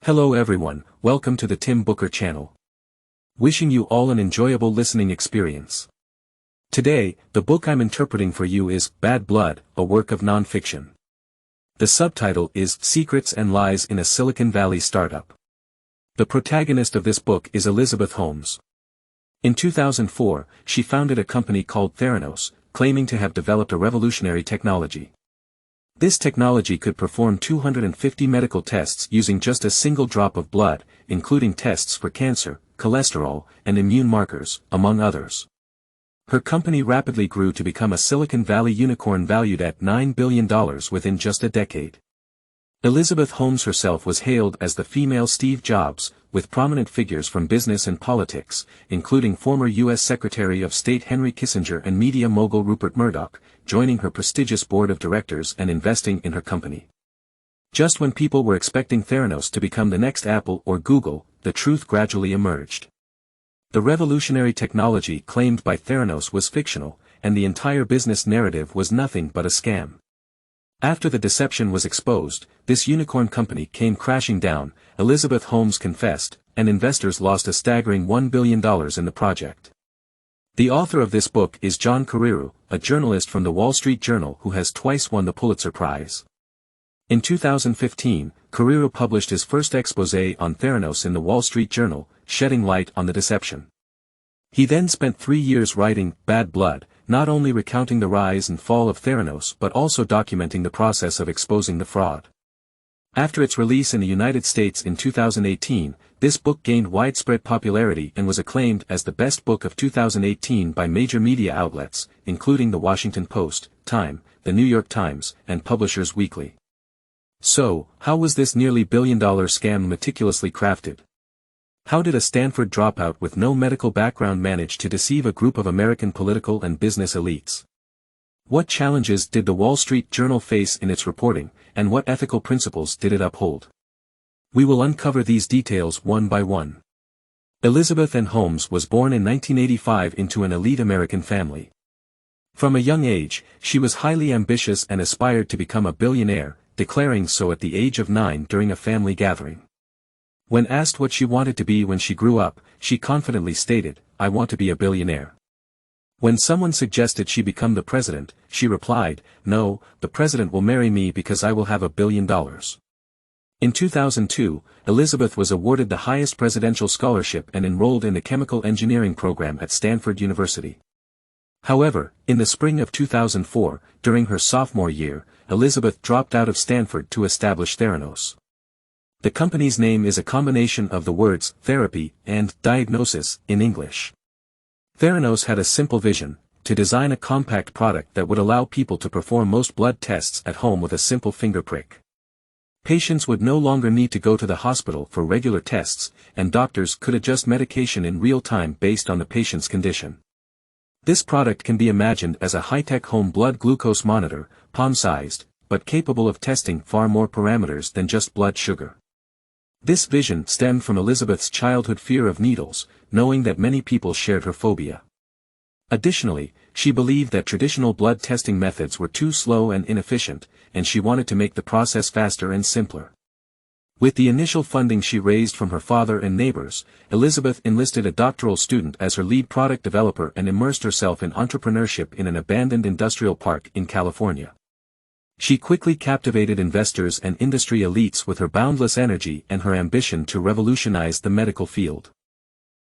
Hello everyone, welcome to the Tim Booker channel. Wishing you all an enjoyable listening experience. Today, the book I'm interpreting for you is Bad Blood, a work of non-fiction. The subtitle is Secrets and Lies in a Silicon Valley Startup. The protagonist of this book is Elizabeth Holmes. In 2004, she founded a company called Theranos, claiming to have developed a revolutionary technology. This technology could perform 250 medical tests using just a single drop of blood, including tests for cancer, cholesterol, and immune markers, among others. Her company rapidly grew to become a Silicon Valley unicorn valued at $9 billion within just a decade. Elizabeth Holmes herself was hailed as the female Steve Jobs, with prominent figures from business and politics, including former U.S. Secretary of State Henry Kissinger and media mogul Rupert Murdoch, joining her prestigious board of directors and investing in her company. Just when people were expecting Theranos to become the next Apple or Google, the truth gradually emerged. The revolutionary technology claimed by Theranos was fictional, and the entire business narrative was nothing but a scam. After the deception was exposed, this unicorn company came crashing down, Elizabeth Holmes confessed, and investors lost a staggering $1 billion in the project. The author of this book is John Carreyrou, a journalist from the Wall Street Journal who has twice won the Pulitzer Prize. In 2015, Carreyrou published his first exposé on Theranos in the Wall Street Journal, shedding light on the deception. He then spent 3 years writing Bad Blood, not only recounting the rise and fall of Theranos but also documenting the process of exposing the fraud. After its release in the United States in 2018, this book gained widespread popularity and was acclaimed as the best book of 2018 by major media outlets, including The Washington Post, Time, The New York Times, and Publishers Weekly. So, how was this nearly billion-dollar scam meticulously crafted? How did a Stanford dropout with no medical background manage to deceive a group of American political and business elites? What challenges did the Wall Street Journal face in its reporting, and what ethical principles did it uphold? We will uncover these details one by one. Elizabeth Holmes was born in 1985 into an elite American family. From a young age, she was highly ambitious and aspired to become a billionaire, declaring so at the age of 9 during a family gathering. When asked what she wanted to be when she grew up, she confidently stated, "I want to be a billionaire." When someone suggested she become the president, she replied, "No, the president will marry me because I will have $1 billion." In 2002, Elizabeth was awarded the highest presidential scholarship and enrolled in the chemical engineering program at Stanford University. However, in the spring of 2004, during her sophomore year, Elizabeth dropped out of Stanford to establish Theranos. The company's name is a combination of the words therapy and diagnosis in English. Theranos had a simple vision: to design a compact product that would allow people to perform most blood tests at home with a simple finger prick. Patients would no longer need to go to the hospital for regular tests, and doctors could adjust medication in real time based on the patient's condition. This product can be imagined as a high-tech home blood glucose monitor, palm-sized, but capable of testing far more parameters than just blood sugar. This vision stemmed from Elizabeth's childhood fear of needles, knowing that many people shared her phobia. Additionally, she believed that traditional blood testing methods were too slow and inefficient, and she wanted to make the process faster and simpler. With the initial funding she raised from her father and neighbors, Elizabeth enlisted a doctoral student as her lead product developer and immersed herself in entrepreneurship in an abandoned industrial park in California. She quickly captivated investors and industry elites with her boundless energy and her ambition to revolutionize the medical field.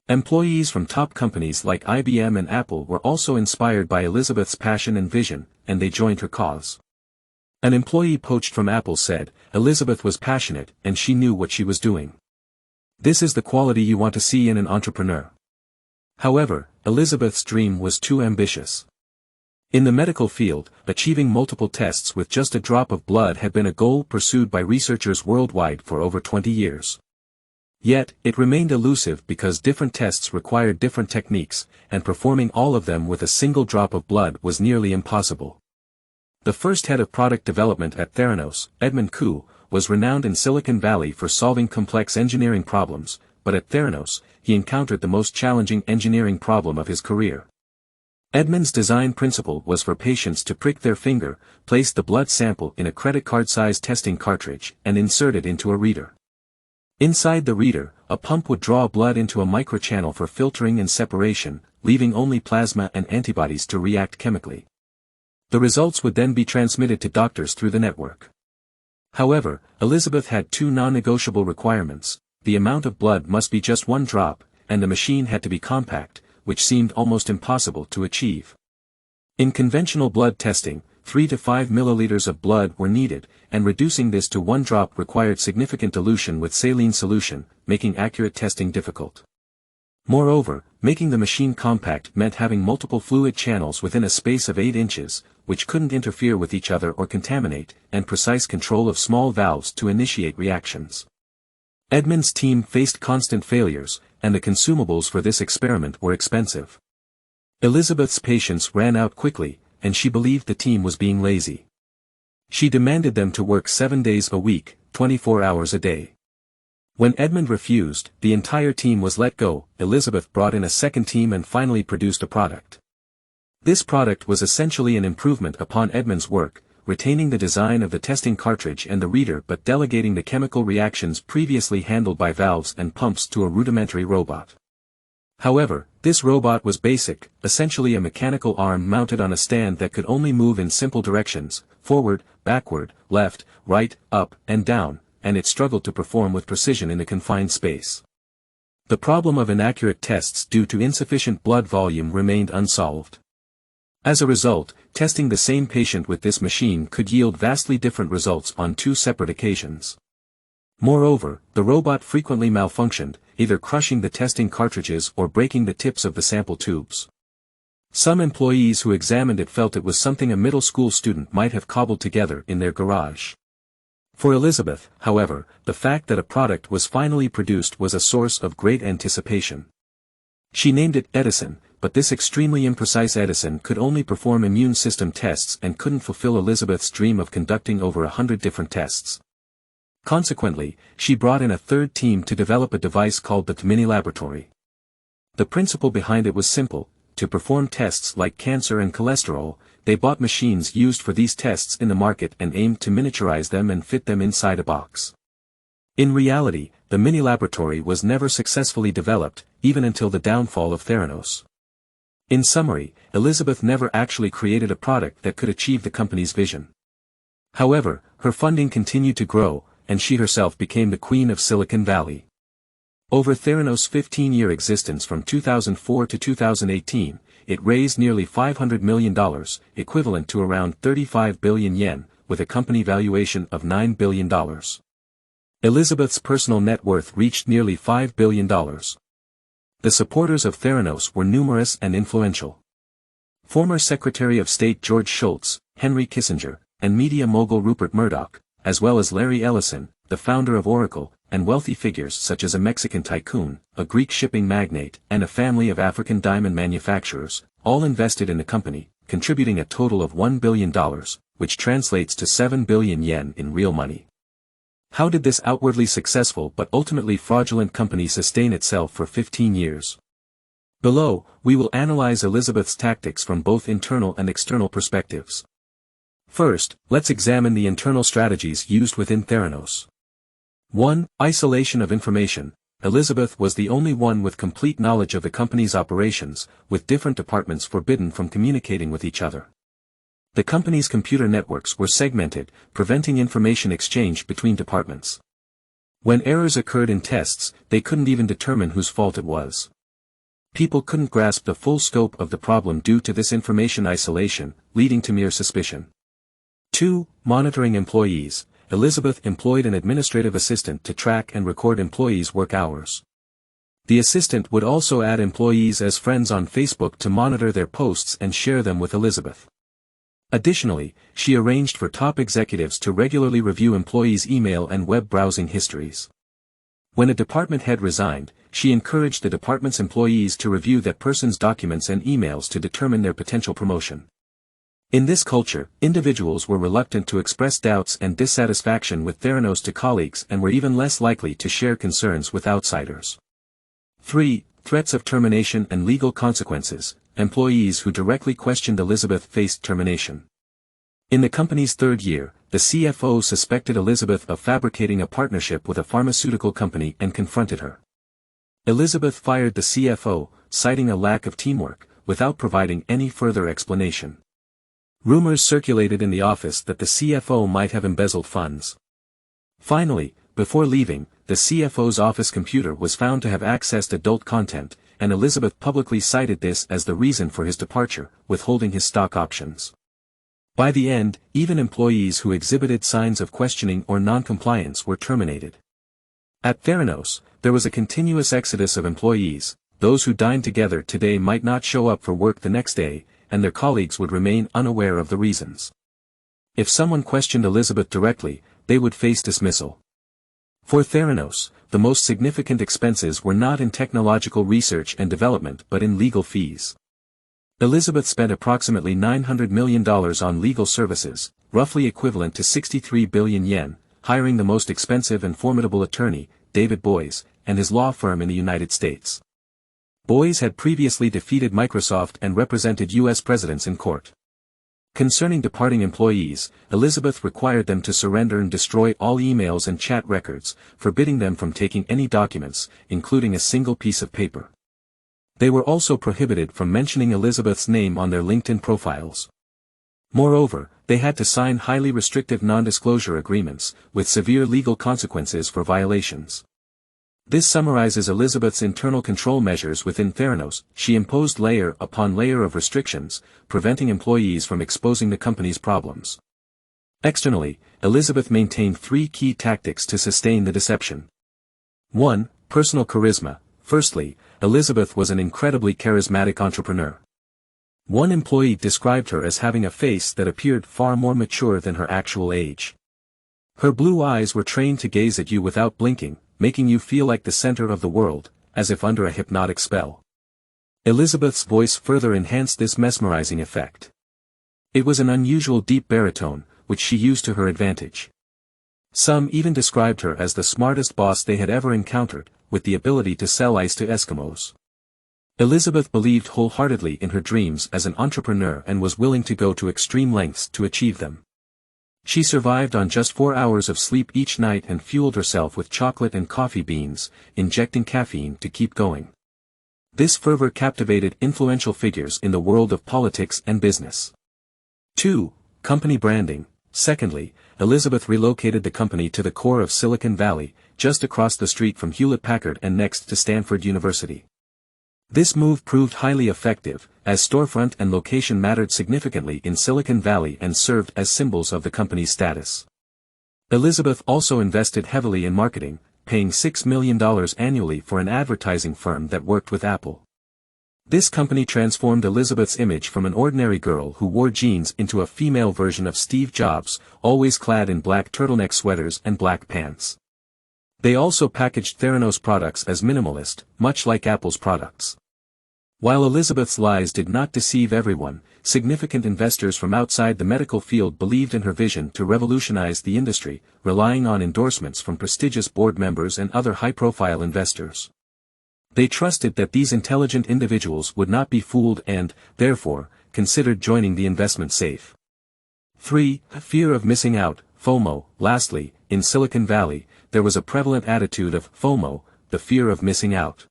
Employees from top companies like IBM and Apple were also inspired by Elizabeth's passion and vision, and they joined her cause. An employee poached from Apple said, "Elizabeth was passionate, and she knew what she was doing. This is the quality you want to see in an entrepreneur." However, Elizabeth's dream was too ambitious. In the medical field, achieving multiple tests with just a drop of blood had been a goal pursued by researchers worldwide for over 20 years. Yet, it remained elusive because different tests required different techniques, and performing all of them with a single drop of blood was nearly impossible. The first head of product development at Theranos, Edmund Koo, was renowned in Silicon Valley for solving complex engineering problems, but at Theranos, he encountered the most challenging engineering problem of his career. Edmund's design principle was for patients to prick their finger, place the blood sample in a credit card-sized testing cartridge, and insert it into a reader. Inside the reader, a pump would draw blood into a microchannel for filtering and separation, leaving only plasma and antibodies to react chemically. The results would then be transmitted to doctors through the network. However, Elizabeth had two non-negotiable requirements: the amount of blood must be just 1 drop, and the machine had to be compact, which seemed almost impossible to achieve. In conventional blood testing, 3 to 5 milliliters of blood were needed, and reducing this to 1 drop required significant dilution with saline solution, making accurate testing difficult. Moreover, making the machine compact meant having multiple fluid channels within a space of 8 inches, which couldn't interfere with each other or contaminate, and precise control of small valves to initiate reactions. Edmund's team faced constant failures, and the consumables for this experiment were expensive. Elizabeth's patience ran out quickly, and she believed the team was being lazy. She demanded them to work 7 days a week, 24 hours a day. When Edmund refused, the entire team was let go. Elizabeth brought in a second team and finally produced a product. This product was essentially an improvement upon Edmund's work, retaining the design of the testing cartridge and the reader but delegating the chemical reactions previously handled by valves and pumps to a rudimentary robot. However, this robot was basic, essentially a mechanical arm mounted on a stand that could only move in simple directions: forward, backward, left, right, up, and down, and it struggled to perform with precision in a confined space. The problem of inaccurate tests due to insufficient blood volume remained unsolved. As a result, testing the same patient with this machine could yield vastly different results on 2 separate occasions. Moreover, the robot frequently malfunctioned, either crushing the testing cartridges or breaking the tips of the sample tubes. Some employees who examined it felt it was something a middle school student might have cobbled together in their garage. For Elizabeth, however, the fact that a product was finally produced was a source of great anticipation. She named it Edison, but this extremely imprecise Edison could only perform immune system tests and couldn't fulfill Elizabeth's dream of conducting over 100 different tests. Consequently, she brought in a third team to develop a device called the mini laboratory. The principle behind it was simple: to perform tests like cancer and cholesterol, they bought machines used for these tests in the market and aimed to miniaturize them and fit them inside a box. In reality, the mini laboratory was never successfully developed, even until the downfall of Theranos. In summary, Elizabeth never actually created a product that could achieve the company's vision. However, her funding continued to grow, and she herself became the queen of Silicon Valley. Over Theranos' 15-year existence from 2004 to 2018, it raised nearly $500 million, equivalent to around 35 billion yen, with a company valuation of $9 billion. Elizabeth's personal net worth reached nearly $5 billion. The supporters of Theranos were numerous and influential. Former Secretary of State George Shultz, Henry Kissinger, and media mogul Rupert Murdoch, as well as Larry Ellison, the founder of Oracle, and wealthy figures such as a Mexican tycoon, a Greek shipping magnate, and a family of African diamond manufacturers, all invested in the company, contributing a total of $1 billion, which translates to 7 billion yen in real money. How did this outwardly successful but ultimately fraudulent company sustain itself for 15 years? Below, we will analyze Elizabeth's tactics from both internal and external perspectives. First, let's examine the internal strategies used within Theranos. 1. Isolation of information. Elizabeth was the only one with complete knowledge of the company's operations, with different departments forbidden from communicating with each other. The company's computer networks were segmented, preventing information exchange between departments. When errors occurred in tests, they couldn't even determine whose fault it was. People couldn't grasp the full scope of the problem due to this information isolation, leading to mere suspicion. 2. Monitoring employees. Elizabeth employed an administrative assistant to track and record employees' work hours. The assistant would also add employees as friends on Facebook to monitor their posts and share them with Elizabeth. Additionally, she arranged for top executives to regularly review employees' email and web browsing histories. When a department head resigned, she encouraged the department's employees to review that person's documents and emails to determine their potential promotion. In this culture, individuals were reluctant to express doubts and dissatisfaction with Theranos to colleagues and were even less likely to share concerns with outsiders. 3. Threats of termination and legal consequences. Employees who directly questioned Elizabeth faced termination. In the company's third year, the CFO suspected Elizabeth of fabricating a partnership with a pharmaceutical company and confronted her. Elizabeth fired the CFO, citing a lack of teamwork, without providing any further explanation. Rumors circulated in the office that the CFO might have embezzled funds. Finally, before leaving, the CFO's office computer was found to have accessed adult content, and Elizabeth publicly cited this as the reason for his departure, withholding his stock options. By the end, even employees who exhibited signs of questioning or non-compliance were terminated. At Theranos, there was a continuous exodus of employees. Those who dined together today might not show up for work the next day, and their colleagues would remain unaware of the reasons. If someone questioned Elizabeth directly, they would face dismissal. For Theranos, the most significant expenses were not in technological research and development but in legal fees. Elizabeth spent approximately $900 million on legal services, roughly equivalent to 63 billion yen, hiring the most expensive and formidable attorney, David Boies, and his law firm in the United States. Boies had previously defeated Microsoft and represented U.S. presidents in court. Concerning departing employees, Elizabeth required them to surrender and destroy all emails and chat records, forbidding them from taking any documents, including a single piece of paper. They were also prohibited from mentioning Elizabeth's name on their LinkedIn profiles. Moreover, they had to sign highly restrictive non-disclosure agreements, with severe legal consequences for violations. This summarizes Elizabeth's internal control measures within Theranos. She imposed layer upon layer of restrictions, preventing employees from exposing the company's problems. Externally, Elizabeth maintained three key tactics to sustain the deception. 1. Personal charisma. Firstly, Elizabeth was an incredibly charismatic entrepreneur. One employee described her as having a face that appeared far more mature than her actual age. Her blue eyes were trained to gaze at you without blinking, making you feel like the center of the world, as if under a hypnotic spell. Elizabeth's voice further enhanced this mesmerizing effect. It was an unusual deep baritone, which she used to her advantage. Some even described her as the smartest boss they had ever encountered, with the ability to sell ice to Eskimos. Elizabeth believed wholeheartedly in her dreams as an entrepreneur and was willing to go to extreme lengths to achieve them. She survived on just 4 hours of sleep each night and fueled herself with chocolate and coffee beans, injecting caffeine to keep going. This fervor captivated influential figures in the world of politics and business. 2. Company branding. Secondly, Elizabeth relocated the company to the core of Silicon Valley, just across the street from Hewlett-Packard and next to Stanford University. This move proved highly effective, as storefront and location mattered significantly in Silicon Valley and served as symbols of the company's status. Elizabeth also invested heavily in marketing, paying $6 million annually for an advertising firm that worked with Apple. This company transformed Elizabeth's image from an ordinary girl who wore jeans into a female version of Steve Jobs, always clad in black turtleneck sweaters and black pants. They also packaged Theranos products as minimalist, much like Apple's products. While Elizabeth's lies did not deceive everyone, significant investors from outside the medical field believed in her vision to revolutionize the industry, relying on endorsements from prestigious board members and other high-profile investors. They trusted that these intelligent individuals would not be fooled and, therefore, considered joining the investment safe. 3. Fear of missing out, FOMO. Lastly, in Silicon Valley, there was a prevalent attitude of FOMO, the fear of missing out.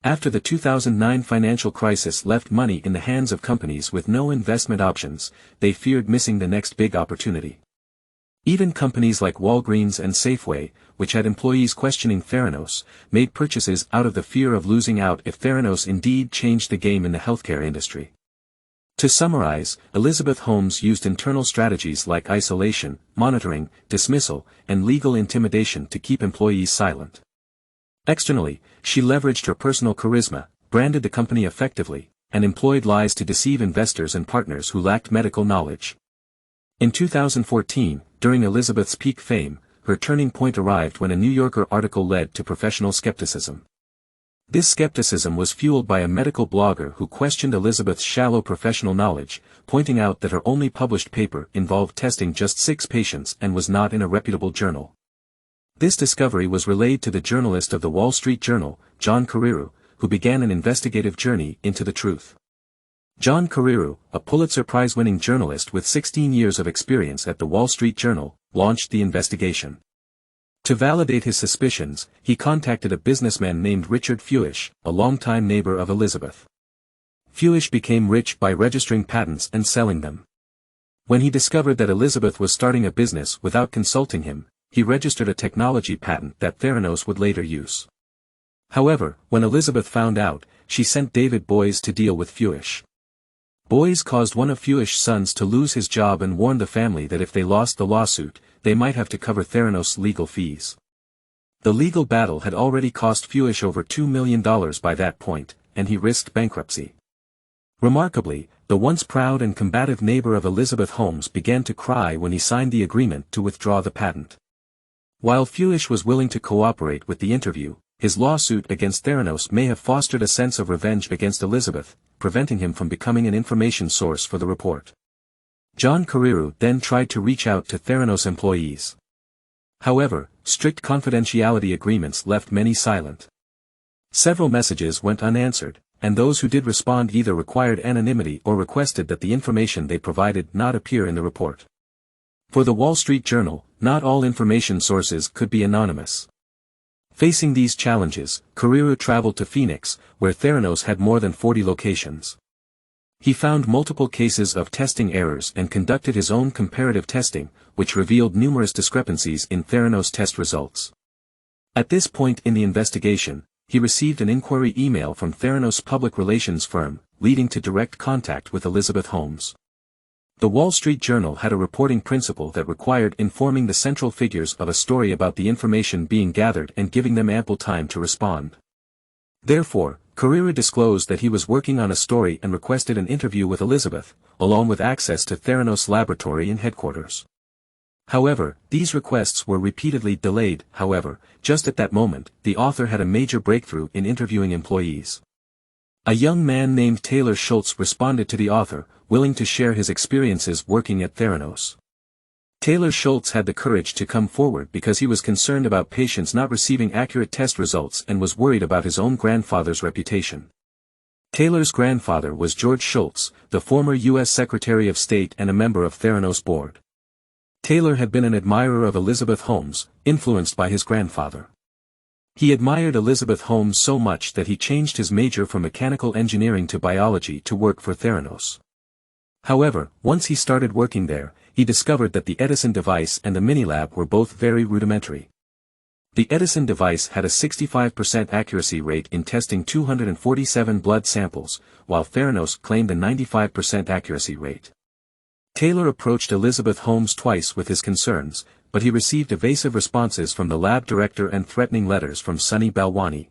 After the 2009 financial crisis left money in the hands of companies with no investment options, they feared missing the next big opportunity. Even companies like Walgreens and Safeway, which had employees questioning Theranos, made purchases out of the fear of losing out if Theranos indeed changed the game in the healthcare industry. To summarize, Elizabeth Holmes used internal strategies like isolation, monitoring, dismissal, and legal intimidation to keep employees silent. Externally, she leveraged her personal charisma, branded the company effectively, and employed lies to deceive investors and partners who lacked medical knowledge. In 2014, during Elizabeth's peak fame, her turning point arrived when a New Yorker article led to professional skepticism. This skepticism was fueled by a medical blogger who questioned Elizabeth's shallow professional knowledge, pointing out that her only published paper involved testing just 6 patients and was not in a reputable journal. This discovery was relayed to the journalist of the Wall Street Journal, John Carreyrou, who began an investigative journey into the truth. John Carreyrou, a Pulitzer Prize-winning journalist with 16 years of experience at the Wall Street Journal, launched the investigation. To validate his suspicions, he contacted a businessman named Richard Fuish, a longtime neighbor of Elizabeth. Fuish became rich by registering patents and selling them. When he discovered that Elizabeth was starting a business without consulting him, he registered a technology patent that Theranos would later use. However, when Elizabeth found out, she sent David Boies to deal with Fuish. Boies caused one of Fuish's sons to lose his job and warned the family that if they lost the lawsuit, they might have to cover Theranos' legal fees. The legal battle had already cost Fuish over $2 million by that point, and he risked bankruptcy. Remarkably, the once proud and combative neighbor of Elizabeth Holmes began to cry when he signed the agreement to withdraw the patent. While Fuish was willing to cooperate with the interview, his lawsuit against Theranos may have fostered a sense of revenge against Elizabeth, preventing him from becoming an information source for the report. John Carreyrou then tried to reach out to Theranos employees. However, strict confidentiality agreements left many silent. Several messages went unanswered, and those who did respond either required anonymity or requested that the information they provided not appear in the report. For the Wall Street Journal, not all information sources could be anonymous. Facing these challenges, Carreyrou traveled to Phoenix, where Theranos had more than 40 locations. He found multiple cases of testing errors and conducted his own comparative testing, which revealed numerous discrepancies in Theranos test results. At this point in the investigation, he received an inquiry email from Theranos' public relations firm, leading to direct contact with Elizabeth Holmes. The Wall Street Journal had a reporting principle that required informing the central figures of a story about the information being gathered and giving them ample time to respond. Therefore, Carreyrou disclosed that he was working on a story and requested an interview with Elizabeth, along with access to Theranos' laboratory and headquarters. However, these requests were repeatedly delayed. However, just at that moment, the author had a major breakthrough in interviewing employees. A young man named Taylor Schultz responded to the author, willing to share his experiences working at Theranos. Taylor Schultz had the courage to come forward because he was concerned about patients not receiving accurate test results and was worried about his own grandfather's reputation. Taylor's grandfather was George Schultz, the former U.S. Secretary of State and a member of Theranos' board. Taylor had been an admirer of Elizabeth Holmes, influenced by his grandfather. He admired Elizabeth Holmes so much that he changed his major from mechanical engineering to biology to work for Theranos. However, once he started working there, he discovered that the Edison device and the Minilab were both very rudimentary. The Edison device had a 65% accuracy rate in testing 247 blood samples, while Theranos claimed a 95% accuracy rate. Taylor approached Elizabeth Holmes twice with his concerns, but he received evasive responses from the lab director and threatening letters from Sunny Balwani.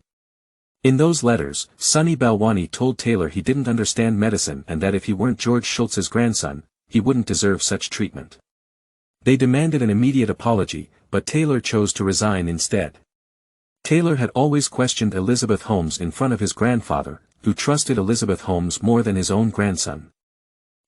In those letters, Sunny Balwani told Taylor he didn't understand medicine and that if he weren't George Schultz's grandson, he wouldn't deserve such treatment. They demanded an immediate apology, but Taylor chose to resign instead. Taylor had always questioned Elizabeth Holmes in front of his grandfather, who trusted Elizabeth Holmes more than his own grandson.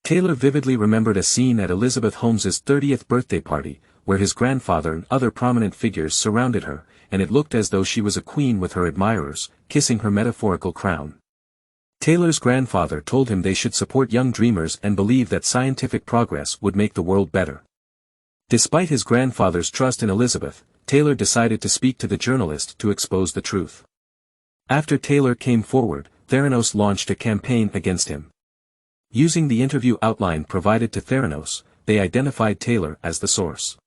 Taylor vividly remembered a scene at Elizabeth Holmes's 30th birthday party, where his grandfather and other prominent figures surrounded her, and it looked as though she was a queen with her admirers, kissing her metaphorical crown. Taylor's grandfather told him they should support young dreamers and believe that scientific progress would make the world better. Despite his grandfather's trust in Elizabeth, Taylor decided to speak to the journalist to expose the truth. After Taylor came forward, Theranos launched a campaign against him. Using the interview outline provided to Theranos, they identified Taylor as the source.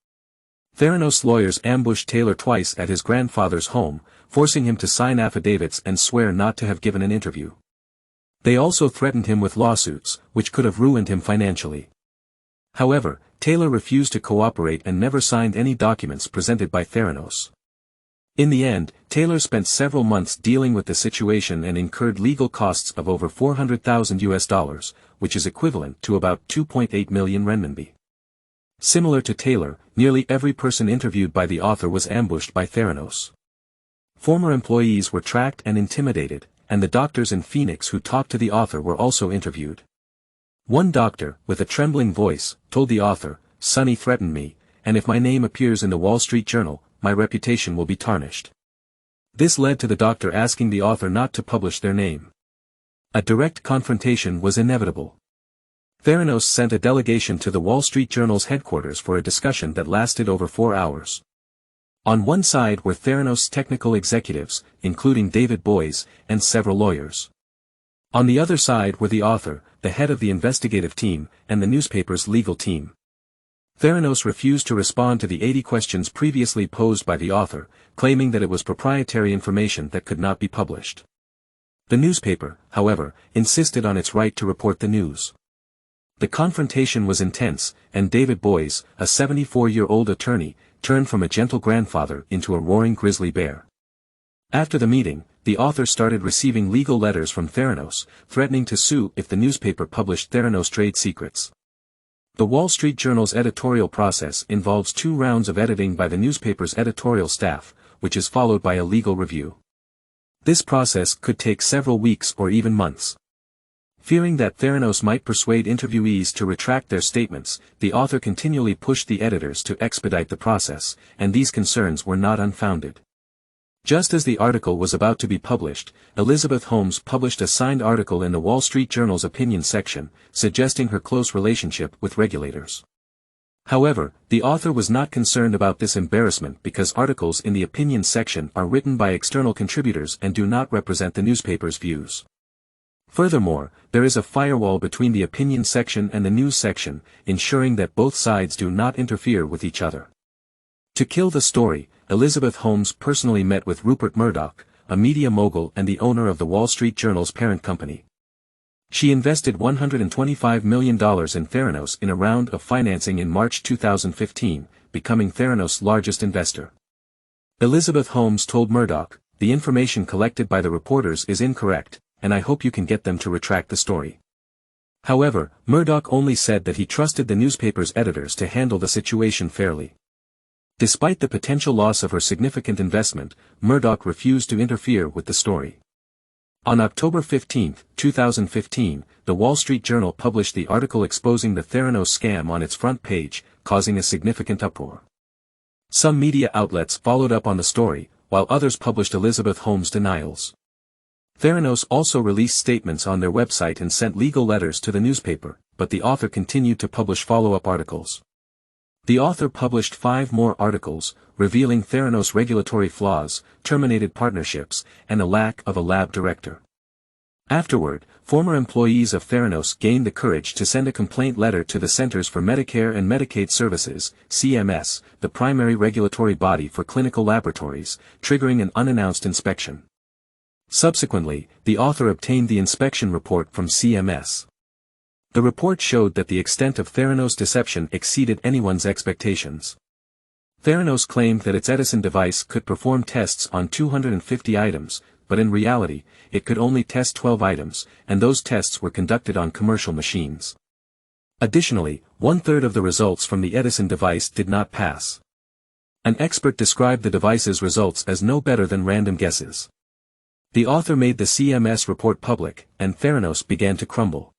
Theranos lawyers ambushed Taylor twice at his grandfather's home, forcing him to sign affidavits and swear not to have given an interview. They also threatened him with lawsuits, which could have ruined him financially. However, Taylor refused to cooperate and never signed any documents presented by Theranos. In the end, Taylor spent several months dealing with the situation and incurred legal costs of over $400,000, which is equivalent to about 2.8 million renminbi. Similar to Taylor, nearly every person interviewed by the author was ambushed by Theranos. Former employees were tracked and intimidated, and the doctors in Phoenix who talked to the author were also interviewed. One doctor, with a trembling voice, told the author, "Sunny threatened me, and if my name appears in the Wall Street Journal, my reputation will be tarnished." This led to the doctor asking the author not to publish their name. A direct confrontation was inevitable. Theranos sent a delegation to the Wall Street Journal's headquarters for a discussion that lasted over 4 hours. On one side were Theranos' technical executives, including David Boies, and several lawyers. On the other side were the author, the head of the investigative team, and the newspaper's legal team. Theranos refused to respond to the 80 questions previously posed by the author, claiming that it was proprietary information that could not be published. The newspaper, however, insisted on its right to report the news. The confrontation was intense, and David Boies, a 74-year-old attorney, turned from a gentle grandfather into a roaring grizzly bear. After the meeting, the author started receiving legal letters from Theranos, threatening to sue if the newspaper published Theranos trade secrets. The Wall Street Journal's editorial process involves 2 rounds of editing by the newspaper's editorial staff, which is followed by a legal review. This process could take several weeks or even months. Fearing that Theranos might persuade interviewees to retract their statements, the author continually pushed the editors to expedite the process, and these concerns were not unfounded. Just as the article was about to be published, Elizabeth Holmes published a signed article in the Wall Street Journal's opinion section, suggesting her close relationship with regulators. However, the author was not concerned about this embarrassment because articles in the opinion section are written by external contributors and do not represent the newspaper's views. Furthermore, there is a firewall between the opinion section and the news section, ensuring that both sides do not interfere with each other. To kill the story, Elizabeth Holmes personally met with Rupert Murdoch, a media mogul and the owner of the Wall Street Journal's parent company. She invested $125 million in Theranos in a round of financing in March 2015, becoming Theranos' largest investor. Elizabeth Holmes told Murdoch, "The information collected by the reporters is incorrect, and I hope you can get them to retract the story." However, Murdoch only said that he trusted the newspaper's editors to handle the situation fairly. Despite the potential loss of her significant investment, Murdoch refused to interfere with the story. On October 15, 2015, the Wall Street Journal published the article exposing the Theranos scam on its front page, causing a significant uproar. Some media outlets followed up on the story, while others published Elizabeth Holmes' denials. Theranos also released statements on their website and sent legal letters to the newspaper, but the author continued to publish follow-up articles. The author published 5 more articles, revealing Theranos' regulatory flaws, terminated partnerships, and a lack of a lab director. Afterward, former employees of Theranos gained the courage to send a complaint letter to the Centers for Medicare and Medicaid Services, CMS, the primary regulatory body for clinical laboratories, triggering an unannounced inspection. Subsequently, the author obtained the inspection report from CMS. The report showed that the extent of Theranos' deception exceeded anyone's expectations. Theranos claimed that its Edison device could perform tests on 250 items, but in reality, it could only test 12 items, and those tests were conducted on commercial machines. Additionally, 1/3 of the results from the Edison device did not pass. An expert described the device's results as no better than random guesses. The author made the CMS report public, and Theranos began to crumble.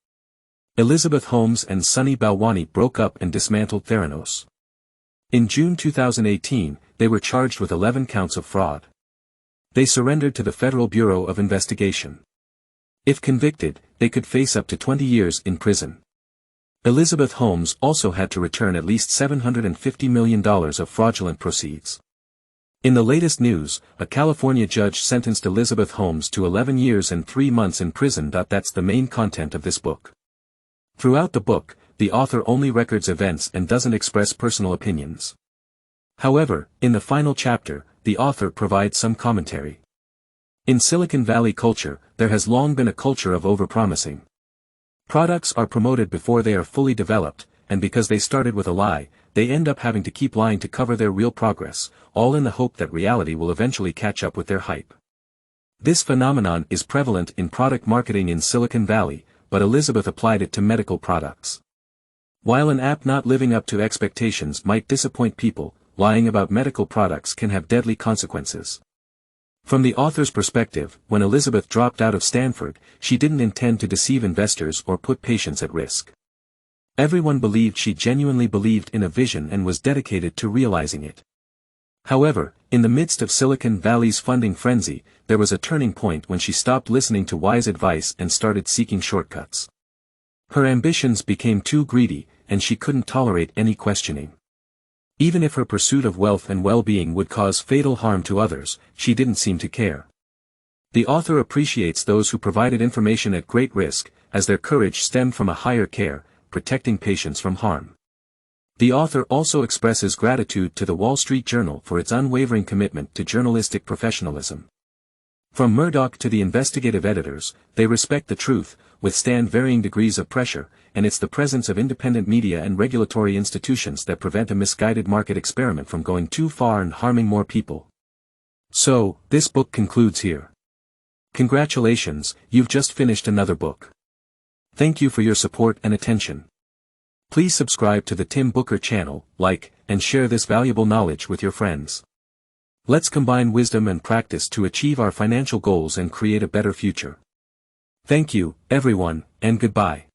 Elizabeth Holmes and Sunny Balwani broke up and dismantled Theranos. In June 2018, they were charged with 11 counts of fraud. They surrendered to the Federal Bureau of Investigation. If convicted, they could face up to 20 years in prison. Elizabeth Holmes also had to return at least $750 million of fraudulent proceeds. In the latest news, a California judge sentenced Elizabeth Holmes to 11 years and 3 months in prison. That's the main content of this book. Throughout the book, the author only records events and doesn't express personal opinions. However, in the final chapter, the author provides some commentary. In Silicon Valley culture, there has long been a culture of overpromising. Products are promoted before they are fully developed, and because they started with a lie, they end up having to keep lying to cover their real progress, all in the hope that reality will eventually catch up with their hype. This phenomenon is prevalent in product marketing in Silicon Valley, but Elizabeth applied it to medical products. While an app not living up to expectations might disappoint people, lying about medical products can have deadly consequences. From the author's perspective, when Elizabeth dropped out of Stanford, she didn't intend to deceive investors or put patients at risk. Everyone believed she genuinely believed in a vision and was dedicated to realizing it. However, in the midst of Silicon Valley's funding frenzy, there was a turning point when she stopped listening to wise advice and started seeking shortcuts. Her ambitions became too greedy, and she couldn't tolerate any questioning. Even if her pursuit of wealth and well-being would cause fatal harm to others, she didn't seem to care. The author appreciates those who provided information at great risk, as their courage stemmed from a higher care, protecting patients from harm. The author also expresses gratitude to the Wall Street Journal for its unwavering commitment to journalistic professionalism. From Murdoch to the investigative editors, they respect the truth, withstand varying degrees of pressure, and it's the presence of independent media and regulatory institutions that prevent a misguided market experiment from going too far and harming more people. So, this book concludes here. Congratulations, you've just finished another book. Thank you for your support and attention. Please subscribe to the Tim Booker channel, like, and share this valuable knowledge with your friends. Let's combine wisdom and practice to achieve our financial goals and create a better future. Thank you, everyone, and goodbye.